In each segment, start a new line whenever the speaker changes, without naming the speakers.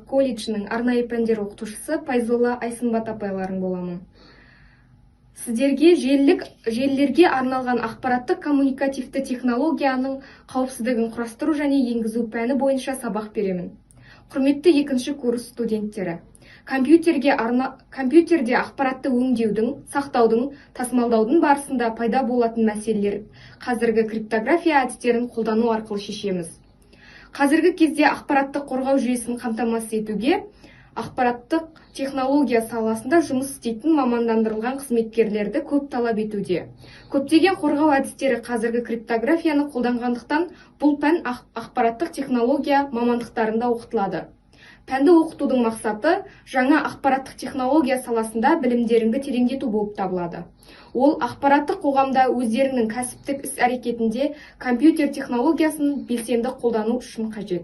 колледжінің арнайы пәндер оқытушысы Пайзолла Айсынбат апайларың боламын. Сіздерге желілерге арналған ақпараттық коммуникативті технологияның қауіпсіздігін құрастыру және енгізу пәні бойынша сабақ беремін. Құрметті екінші курс студенттері, компьютерде ақпаратты өңдеудің, сақтаудың, тасымалдаудың барысында пайда болатын мәселелер қазіргі криптография әдістерін қолдану арқылы шешеміз. Қазіргі кезде ақпараттық қорғау жүйесін қамтамасыз етуге ақпараттық технология саласында жұмыс істейтін мамандандырылған қызметкерлерді көп талап етуде. Көптеген қорғау әдістері қазіргі криптографияны қолданғандықтан бұл пән ақпараттық технология мамандықтарында оқытылады. Пәнді оқытудың мақсаты жаңа ақпараттық технология саласында білімдеріңді тереңдету болып табылады. Ол ақпараттық қоғамда өздерінің кәсіптік іс-әрекетінде компьютер технологиясын белсенді қолдану үшін қажет.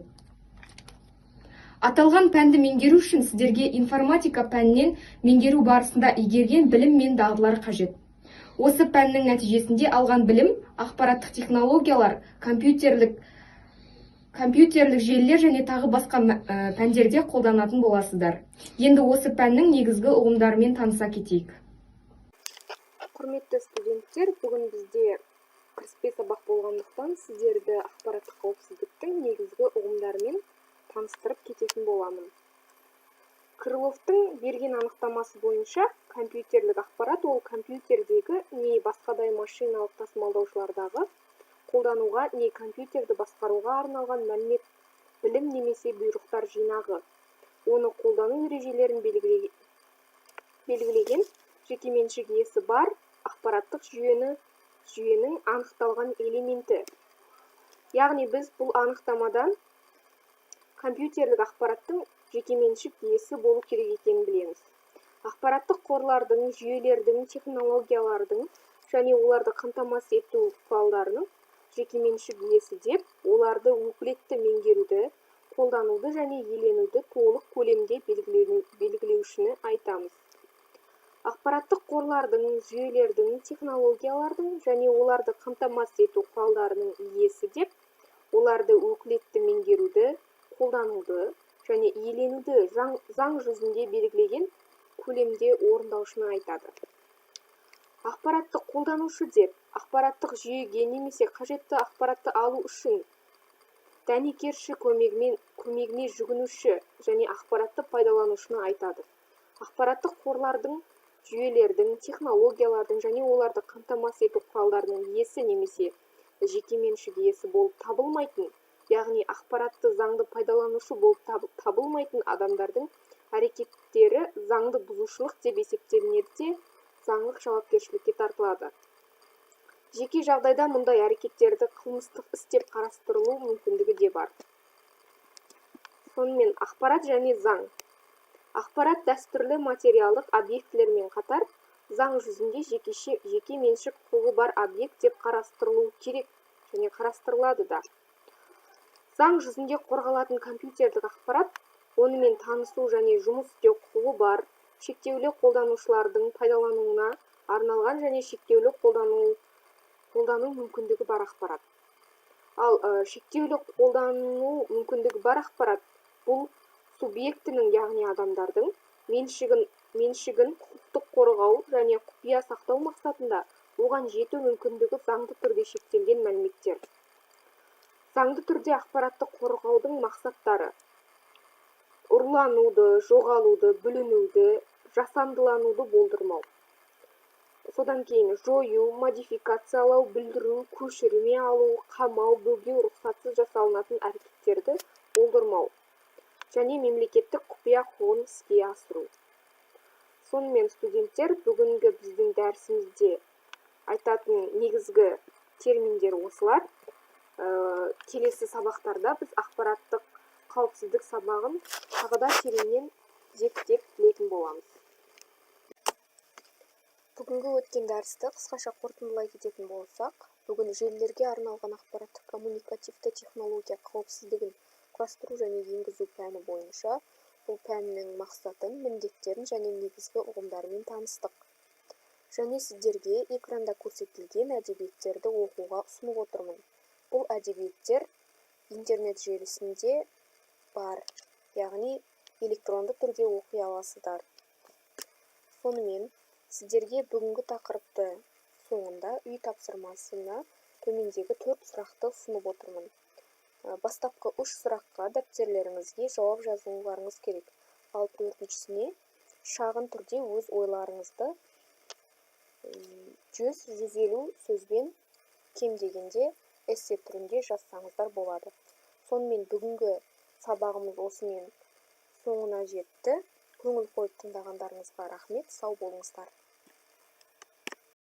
Аталған пәнді меңгеру үшін сіздерге информатика пәнінен меңгеру барысында игерген білім мен дағдылар қажет. Осы пәннің нәтижесінде алған білім, ақпараттық технологиялар, компьютерлік желілер және тағы басқа пәндерде қолданатын боласыздар. Енді осы пәннің негізгі ұғымдарымен таныса кетейік.
Құрметті студенттер, бүгін бізде кіріспе сабақ болғандықтан сіздерді ақпараттық қауіпсіздіктің негізгі ұғымдарымен таныстырып кететін боламын. Крыловтың берген анықтамасы бойынша компьютерлік ақпарат ол компьютердегі не басқадай машиналық тасымалдаушылардағы қолдануға не компьютерді басқаруға арналған мәлімет, білім немесе бұйрықтар жинағы. Оны қолдану ережелерін белгілеген жекеменшік иесі бар ақпараттық жүйенің анықталған элементі. Яғни біз бұл анықтамадан компьютерлік ақпараттың жекеменшік иесі болу керек екенін білеміз. Ақпараттық қорлардың, жүйелердің, технологиялардың және оларды қамтамасыз ету құралдарының жекеменшік иесі деп, оларды өкілетті меңгеруді, қолдануды және иеленуді толық көлемде белгілеушіні айтамыз. Ақпараттық қорлардың, жүйелердің, технологиялардың және оларды қамтамасыз ету құралдарының иесі деп, оларды өкілетті меңгеруді, қолдануды және иеленуді заң жүзінде белгілеген көлемде орындаушыны айтады. Ақпаратты қолданушы деп, ақпараттық жүйеге немесе қажетті ақпаратты алу үшін дәнекерші көмегіне жүгінуші және ақпаратты пайдаланушыны айтады. Ақпараттық қорлардың, жүйелердің, технологиялардың және оларды қамтамасыз ету құралдарының иесі немесе жекеменшік иесі болып табылмайтын, яғни ақпаратты заңды пайдаланушы болып табылмайтын адамдардың әрекеттері заңды бұзушылық деп есептелінеді де заңдық жауапкершілікке тартылады. Жеке жағдайда мұндай әрекеттерді қылмыстық іс деп қарастырылу мүмкіндігі де бар. Сонымен ақпарат және заң. Ақпарат дәстүрлі материалдық объектілермен қатар заң жүзінде жеке меншік құқығы бар объект деп қарастырылуы керек және қарастырылады да. Заң жүзінде қорғалатын компьютерлік ақпарат, онымен танысу және жұмыс істеу құқығы бар, шектеулі қолданушылардың пайдалануына арналған және шектеулі қолдану мүмкіндігі бар ақпарат. Ал шектеулі қолдану мүмкіндігі бар ақпарат бұл субъектінің, яғни адамдардың меншігін құқықтық қорғау және құпия сақтау мақсатында оған жету мүмкіндігі заңды түрде шектелген мәліметтер. Заңды түрде ақпаратты қорғаудың мақсаттары: ұрлануды, жоғалуды, бүлінуді, жасандылануды болдырмау. Содан кейін жою, модификациялау, бүлдіру, көшірме алу, қамау, бөгеу, рұқсатсыз жасалынатын әрекеттерді болдырмау және мемлекеттік құпия құқығын іске асыру. Сонымен студенттер, бүгінгі біздің дәрісімізде айтатын негізгі терминдер осылар. Келесі сабақтарда біз ақпараттық қауіпсіздік сабағын тағы да тереңнен зерттеп білетін боламыз. Бүгінгі өткен дәрісті қысқаша қорытындылай кететін болсақ, бүгін желілерге арналған ақпараттық коммуникативті технология қауіпсіздігін құрастыру және енгізу пәні бойынша бұл пәннің мақсатын, міндеттерін және негізгі ұғымдарымен таныстық. Және сіздерге экранда көрсетілген әдебиеттерді оқуға ұсынып отырмын. Бұл әдебиеттер интернет желісінде бар, яғни электронды түрде оқи аласыздар. Сонымен, сіздерге бүгінгі тақырыпты соңында үй тапсырмасына төмендегі 4 сұрақты ұсынып отырмын. Бастапқы 3 сұраққа дәптерлеріңізге жауап жазуларыңыз керек. Ал 4-шісіне шағын түрде өз ойларыңызды 100-150 сөзбен кем дегенде эссе түрінде жазсаңыздар болады. Сонымен бүгінгі сабағымыз осымен соңына жетті. Көңіл қойып тыңдағандарыңызға рахмет, сау болыңыздар.